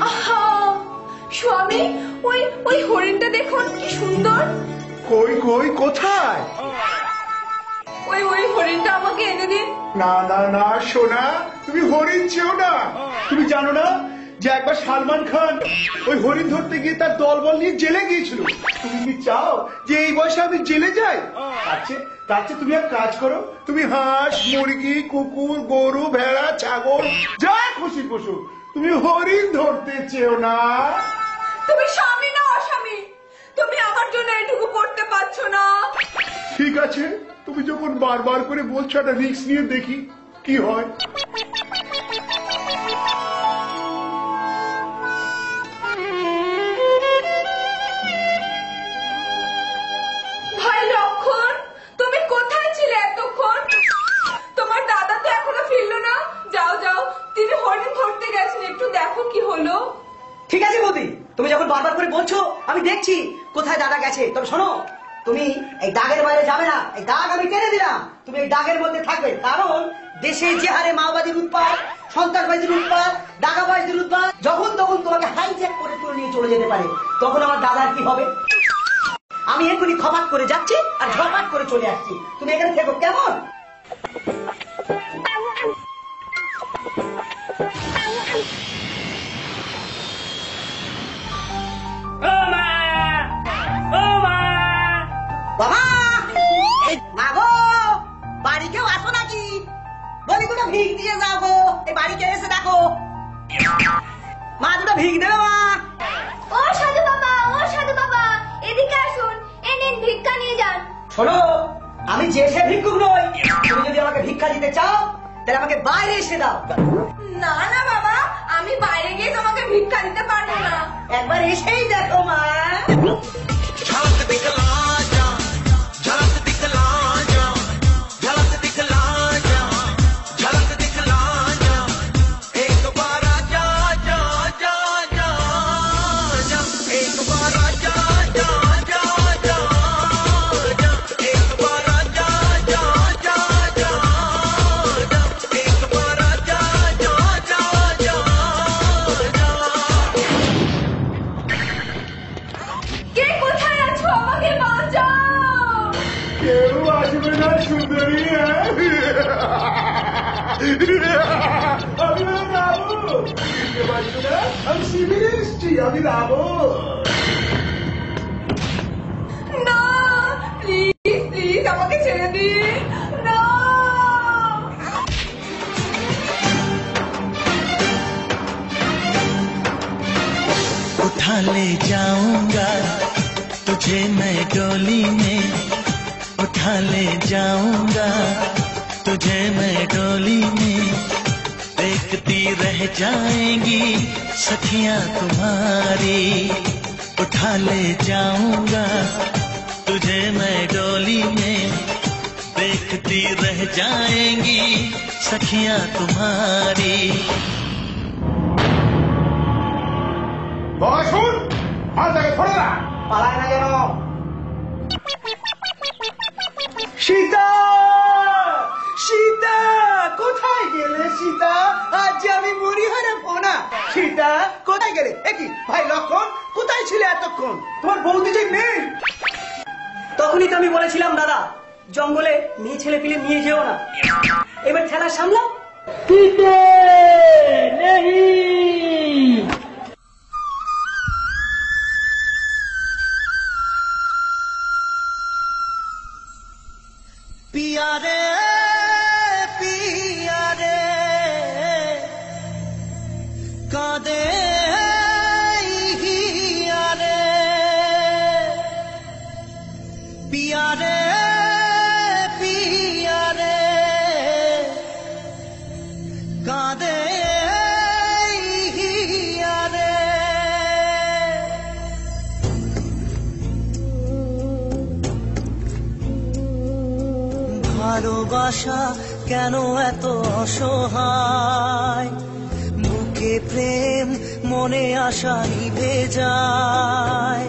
আহা স্বামী, ওই ওই হরিণটা দেখুন কি সুন্দর। কই কই কোথায়? ওই ওই হরিণটা আমাকে এনে দিন। না না না সোনা, তুমি হরিণ চেও না। তুমি জানো না যে একবার সালমান খান ওই হরিণ ধরতে গিয়ে তার দলবল নিয়ে জেলে গিয়েছিল? তুমি কি চাও যে এই বয়সে আমি জেলে যাই? তার চেয়ে তুমি এক কাজ করো, তুমি হাঁস মুরগি কুকুর গরু ভেড়া ছাগল যা খুশি পশু, তুমি হরিণ ধরতে চেও না। তুমি স্বামী না অস্বামী? তুমি আমার জন্য এটুকু করতে পারছো না? ঠিক আছে, তুমি যখন বারবার করে বলছো একটা রিস্ক নিয়ে দেখি কি হয়। ভাই লক্ষণ, তুমি কোথায় ছিলে এতক্ষণ? তোমার দাদা তো এখনো ফিরলো না। যাও যাও, তিনি হরিণ ধরতে গেছেন, একটু দেখো কি হলো। ঠিক আছে বৌদি, তুমি যখন বারবার করে বলছো আমি দেখছি কোথায় দাদা গেছে। তবে শোনো, তুমি এই দাগের বাইরে যাবে না। এই দাগ আমি টেনে দিলাম, তুমি এই দাগের মধ্যে থাকবে। কারণ দেশে যে হারে মাওবাদীর উৎপাত, সন্ত্রাসবাদীর উৎপাত, দাগাবাজদের উৎপাত, যখন তখন তোমাকে হাইজ্যাক করে তুলে নিয়ে চলে যেতে পারে। তখন আমার দাদার কি হবে? আমি এক্ষুনি খপাত করে যাচ্ছি আর ঝপাট করে চলে আসছি। তুমি এখানে থেকো, কেমন? বাবা মা গো, বাড়ি কেউ আসো নাকি? বলি দুটো ভিক দিয়ে যাও গো। এই বাড়ি কে এসে দেখো। মা দুটো ভিক দেবে মা। ও সাধু বাবা, ও সাধু বাবা, এদিকে আসুন, এই নিন ভিক্ষা নিয়ে যান। শোনো, আমি যে সে ভিক্ষুক নই। তুমি যদি আমাকে ভিক্ষা দিতে চাও তাহলে আমাকে বাইরে এসে দাও। না না বাবা, আমি বাইরে গিয়ে তোমাকে ভিক্ষা দিতে পারবো না। একবার এসেই দেখো মা। কে কোথায় আছো? আমাকে বাঁচাও। কেউ আসবে না সুন্দরী। আমি রাবো, আমি শিবিরে এসছি, আমি রাবো। না প্লিজ প্লিজ আমাকে ছেড়ে দিন না। उठा ले जाऊंगा तुझे मैं डोली में, उठा ले जाऊंगा तुझे मैं डोली में, देखती रह जाएंगी सखियां तुम्हारी। उठा ले जाऊंगा तुझे मैं डोली में, देखती रह जाएंगी सखियां तुम्हारी। শুন, মালটাকে ধরে না। পালায় না যেন। সীতা, সীতা কোথায় গেলে? সীতা, আজ যে আমি মরি হারাবো না। সীতা কোথায় গেলে? একই ভাই লক্ষণ, কোথায় ছিলে এতক্ষণ? তোমার বৌদি যে নেই। তখনই তো আমি বলেছিলাম দাদা, জঙ্গলে মেয়ে ছেলে পিলে নিয়ে যেও না। এবার খেলা সামলাও। पिया रे पिया रे कादे हिया रे, पिया रे पिया रे कादे हिया रे। ভালোবাসা কেন এত অসহায়, বুকে প্রেম মনে আশা নিভে যায়।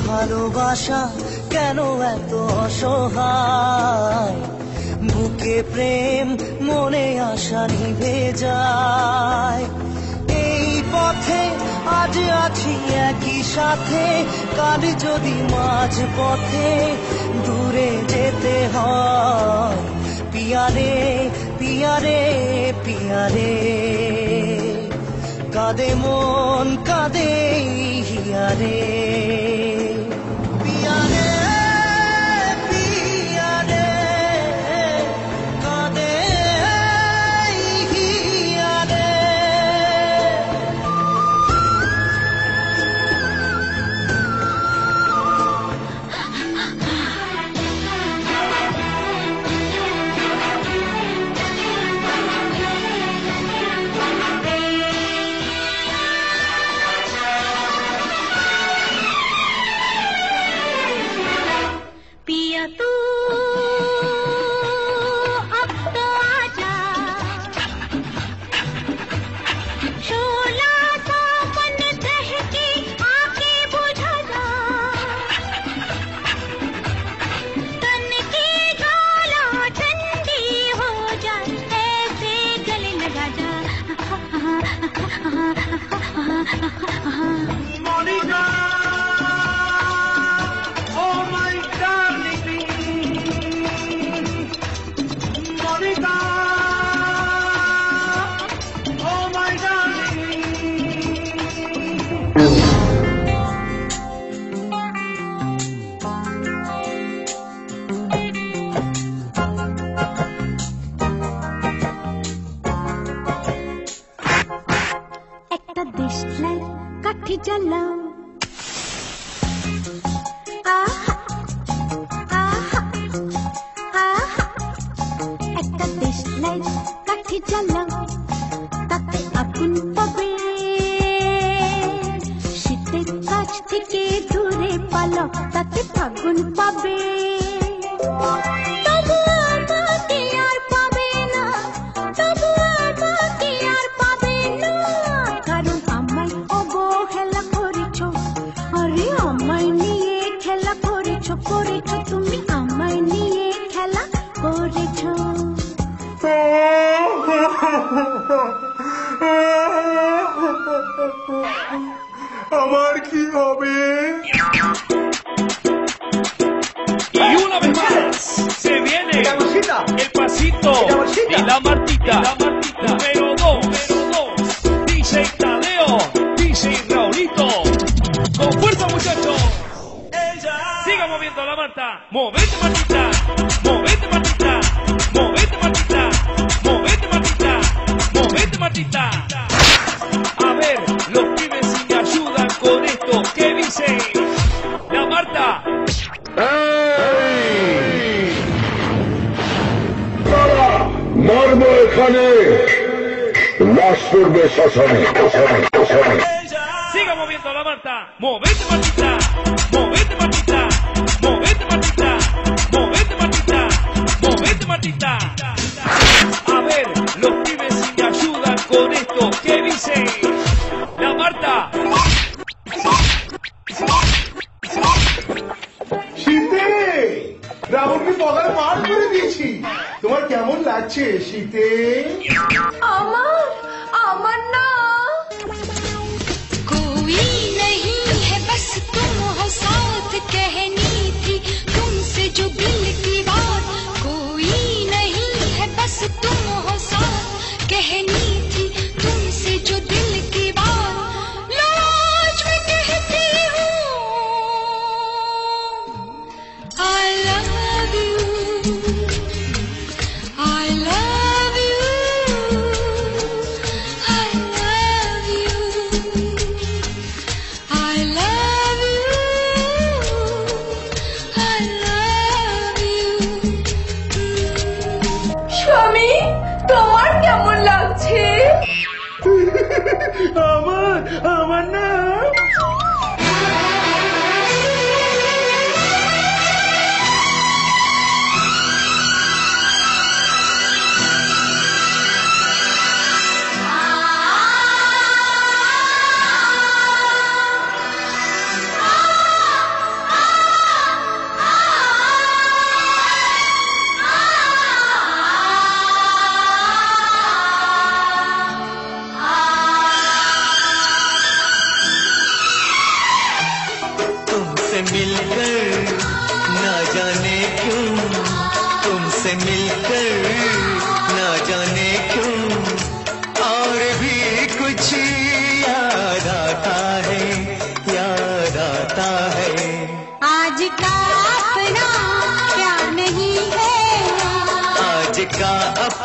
ভালোবাসা কেন এত অসহায়, বুকে প্রেম মনে আশা নিভে যায়। এই পথে আজ আছি একই সাথে, কাল যদি মাঝ পথে দূরে যেতে হয়। পিয়ারে পিয়ারে পিয়ারে, কাঁদে মন কাঁদে হিয়ারে। পিয়ারে পিয়ারে, কাঁদে হিয়ারে। पिया तू अब तो आजा, शोला सा मन दहके आके बुझा जा, तन की ज्वाला ठंडी हो जाए ऐसे गले लगा जा। Monica! Oh my darling! Monica! Oh my darling! একটা দেশলাই কাঠি জ্বালাও, আহা আহা আহা, একটা দেশলাই কাঠি জ্বালাও, তাতে আগুন পাবে, শীতের কাছ থেকে দূরে পালাও, তাতে আগুন পাবে। তবু আমাকে আর পাবে না, তবু আমাকে আর পাবে না, কারণ আমায় অবহেলা করেছ। আরে আমায় নিয়ে খেলা করেছ, করেছ তুমি আমায় নিয়ে খেলা করেছ। আমার কি হবে? Y una vez más se viene el pasito y la Martita. Número 2, DJ Tadeo, DJ Raulito. Con fuerza, muchachos. Siga moviendo la Marta. Movete, Martita. Movete, Martita. Movete, Martita. Movete, Martita. Movete, Martita. A ver, los pibes si me ayudan con esto. ¿Qué dice la Marta? মর্ম এখানে, লাশ পড়বে শ্মশানে। Siga moviendo la Marta. Movete, Martita. Movete, Martita. Movete, Martita. Movete, Martita. Movete, Martita. A ver, los pibes si me ayudan con esto. ¿Qué dice la Marta? শীতে রাবণকে পগার পার করে দিয়েছি। তোমার কেমন লাগছে শীতে? আমার আমার না, कोई नहीं है बस तुम हो साथ, कहनी थी तुमसे जो दिल की बात। कोई नहीं है बस तुम हो साथ, कहनी थी तुमसे जो दिल की बात। लाज में कहती हूँ I love you, I love you, I love you, I love you, I love you. স্বামী তোমার কেমন লাগছে? আমার না।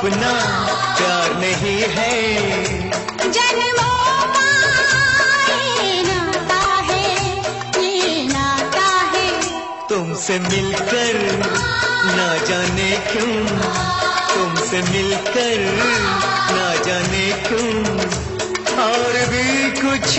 अपना प्यार नहीं है। जन्मों का ये नाता है, ये नाता है। तुमसे मिलकर ना जाने क्यों, तुमसे मिलकर ना जाने क्यों, और भी कुछ